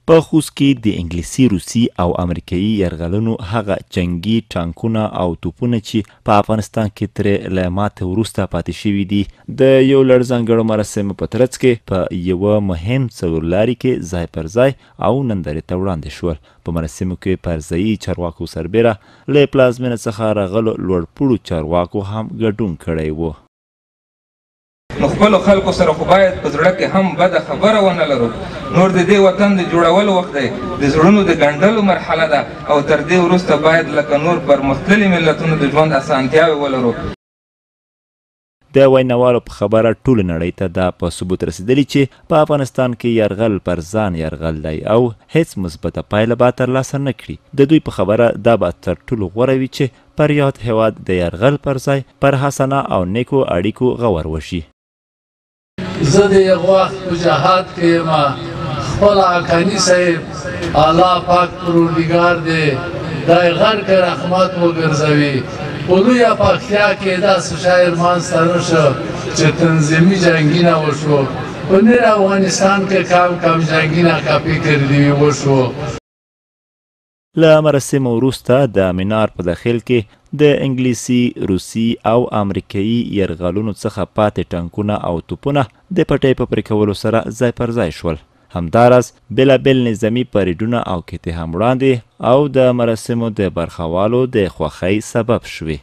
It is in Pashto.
په خوست کې د انګلیسي، روسي او امریکایي یرغلونو هغه جنگي ټانکونه او توپونه چې په افغانستان کې ترې له ماتې وروسته پاتې شوي دي د یو لړ ځانګړو مراسمو په ترڅ کې په یوه مهم څلورلاري کې ځای پر ځای او نندارې ته وړاندې شول. په مراسمو کې پر ځایي چارواکو سربیره له پلازمینه څخه راغلو لوړپوړو چارواکو هم ګډون کړی و. نو خپلو خلکو سره خو باید په زړه کې هم بده خبره ونه لرو. نور د دې وطن د جوړولو وخت دی، د زړونو د ګنډلو مرحله ده او تر دې وروسته باید لکه نور پرمختللي ملتونو د ژوند اسانتیاوې ولرو. د ویناوالو په خبره ټوله نړۍ ته دا په ثبوت رسېدلي چې په افغانستان کې یرغل پر ځان یرغل دی او هیڅ مثبته پایله به ترلاسه نه کړي. د دوی په خبره دا به تر ټولو غوره وي چې پر یاد هیواد د یرغل پر ځای پر حسنه او نیکو اړیکو غور وشي. زه د یو وخت په جهاد کې یم، خپل حقاني صاحب الله پاک پروردګار دی دای غر که رحمت وګرځوي. په لویه پکتیا کې داسې شاعر منځته نشو چې تنظیمي جنګونه وشو. په نیر افغانستان کې کم کم جنګونه کاپي کړي وشو. له مراسمو وروسته د مینار په داخل کې د انګلیسي، روسي او امریکایي یرغلونو څخه پاتې ټانکونه او توپونه د پټۍ په پرې کولو سره ځای پر ځای شول. همداراز بېلابېل نظامي پریډونه او کتې هم وړاندې او د مراسمو د برخوالو د خوښۍ سبب شوې.